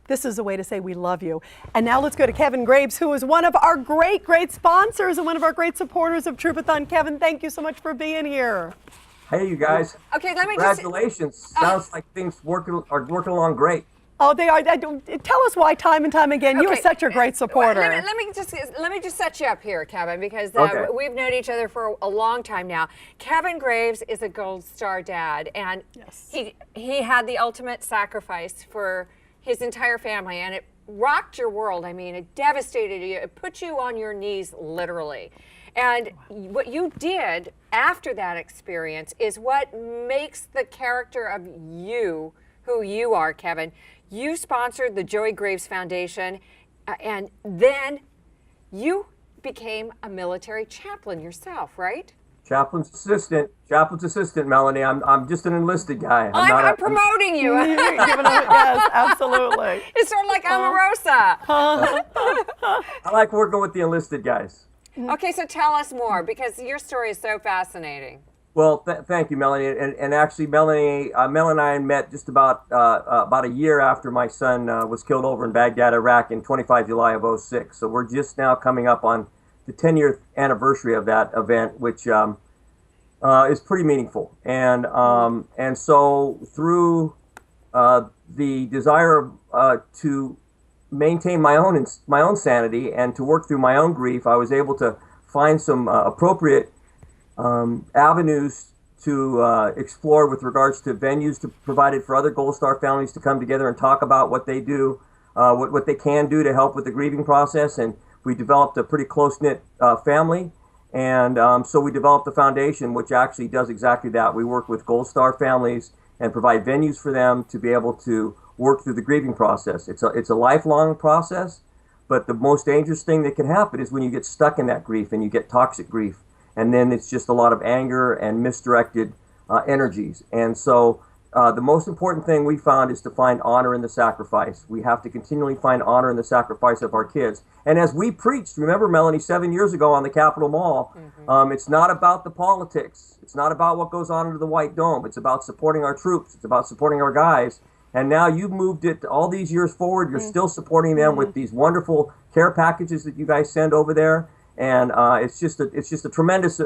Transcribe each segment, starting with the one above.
this is a way to say we love you. And now let's go to Kevin Graves, who is one of our great sponsors and one of our great supporters of Troopathon. Kevin, thank you so much for being here. Hey, you guys. Okay, let me Congratulations. Sounds like things are working along great. Oh, they are. Tell us why time and time again. You are such a great supporter. Let me just set you up here, Kevin, because we've known each other for a long time now. Kevin Graves is a Gold Star dad, and he had the ultimate sacrifice for his entire family, and it rocked your world. I mean, it devastated you. It put you on your knees, literally. And what you did after that experience is what makes the character of you who you are, Kevin. You sponsored the Joey Graves Foundation, and then you became a military chaplain yourself, right? Chaplain's assistant, Melanie. I'm just an enlisted guy. I'm promoting you. Yes, absolutely. It's sort of like Omarosa. I like working with the enlisted guys. Okay, so tell us more, because your story is so fascinating. Well, thank you, Melanie. And actually, Melanie, Mel and I met just about a year after my son was killed over in Baghdad, Iraq, in 25 July of '06. So we're just now coming up on the 10-year anniversary of that event, which is pretty meaningful. And so through the desire to maintain my own sanity and to work through my own grief, I was able to find some appropriate avenues to explore with regards to venues to provided for other Gold Star families to come together and talk about what they do, what they can do to help with the grieving process. And we developed a pretty close-knit family. And so we developed the foundation, which actually does exactly that. We work with Gold Star families and provide venues for them to be able to work through the grieving process. It's a lifelong process, but the most dangerous thing that can happen is when you get stuck in that grief and you get toxic grief. And then it's just a lot of anger and misdirected energies. And so the most important thing we found is to find honor in the sacrifice. We have to continually find honor in the sacrifice of our kids. And as we preached, remember, Melanie, 7 years ago on the Capitol Mall, it's not about the politics. It's not about what goes on under the White Dome. It's about supporting our troops. It's about supporting our guys. And now you've moved it all these years forward. You're still supporting them with these wonderful care packages that you guys send over there. And it's just a tremendous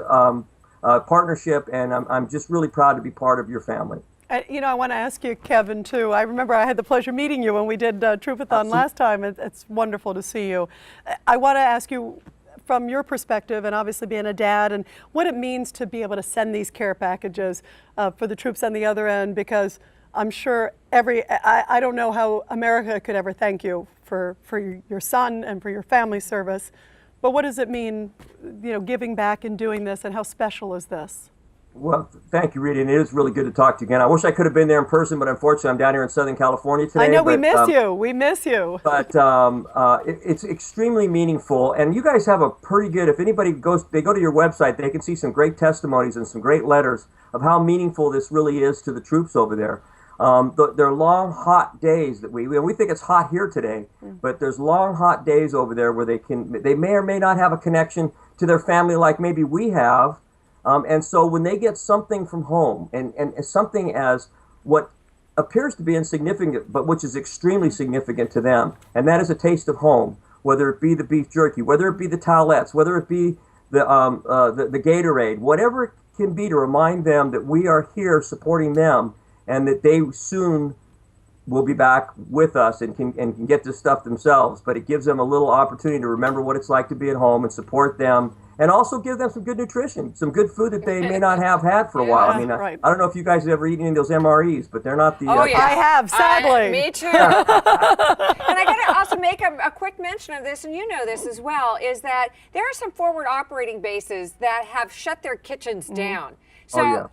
partnership, and I'm just really proud to be part of your family. I want to ask you, Kevin, too. I remember I had the pleasure of meeting you when we did Troopathon last time. It's wonderful to see you. I want to ask you, from your perspective, and obviously being a dad, and what it means to be able to send these care packages for the troops on the other end, because I'm sure I don't know how America could ever thank you for your son and for your family service. But what does it mean, giving back and doing this, and how special is this? Well, thank you, Rita, and it is really good to talk to you again. I wish I could have been there in person, but unfortunately I'm down here in Southern California today. I know, we miss you. We miss you. But it's extremely meaningful, and you guys have a pretty good, if anybody they go to your website, they can see some great testimonies and some great letters of how meaningful this really is to the troops over there. There are long, hot days that we think it's hot here today, but there's long, hot days over there where they may or may not have a connection to their family like maybe we have. And so when they get something from home, and something as what appears to be insignificant, but which is extremely significant to them, and that is a taste of home, whether it be the beef jerky, whether it be the towelettes, whether it be the Gatorade, whatever it can be to remind them that we are here supporting them, and that they soon will be back with us and can get this stuff themselves. But it gives them a little opportunity to remember what it's like to be at home and support them, and also give them some good nutrition, some good food that they may not have had for a while. I mean, I don't know if you guys have ever eaten any of those MREs, but they're not the... Oh, yeah. I have, sadly. Me too. And I got to also make a quick mention of this, and you know this as well, is that there are some forward operating bases that have shut their kitchens down. So,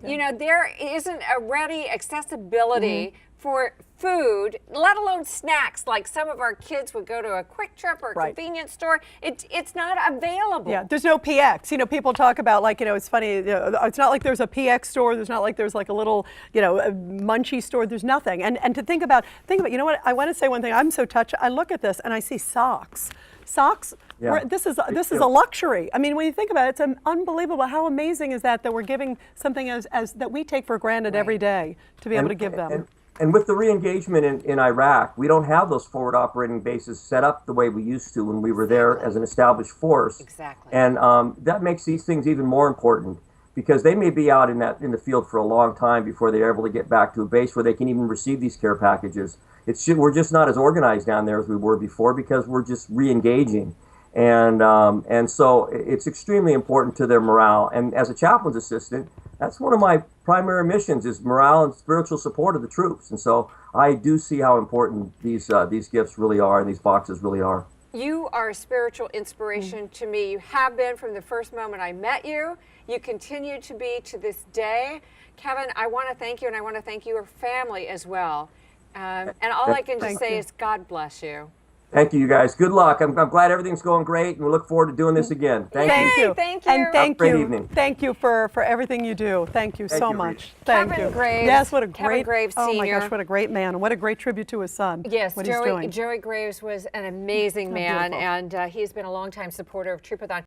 there isn't a ready accessibility for food, let alone snacks, like some of our kids would go to a Quick Trip or a convenience store. It's not available. Yeah, there's no PX. People talk about, it's funny, it's not like there's a PX store, there's not like there's like a little, a munchie store, there's nothing. And to think about, what, I want to say one thing, I'm so touched, I look at this and I see socks. Socks, this is a luxury. I mean, when you think about it, it's unbelievable. How amazing is that we're giving something as that we take for granted every day to be able to give them. And with the re-engagement in Iraq, we don't have those forward operating bases set up the way we used to when we were there as an established force. Exactly. And that makes these things even more important, because they may be out in the field for a long time before they're able to get back to a base where they can even receive these care packages. We're just not as organized down there as we were before, because we're just re-engaging. And so it's extremely important to their morale. And as a chaplain's assistant, that's one of my primary missions, is morale and spiritual support of the troops. And so I do see how important these gifts really are, and these boxes really are. You are a spiritual inspiration to me. You have been from the first moment I met you. You continue to be to this day. Kevin, I want to thank you, and I want to thank your family as well. And all I can just say is God bless you. Thank you, you guys. Good luck. I'm glad everything's going great, and we look forward to doing this again. Thank you. Thank you. And thank Have a great you. evening. Thank you for everything you do. Thank you so you, much. Rita. Thank Kevin you. Graves. Yes, what a Kevin great. Graves Oh my Sr. gosh, what a great man, and what a great tribute to his son. Yes, what he's doing. Joey Graves was an amazing man, beautiful. and he's been a longtime supporter of Troopathon.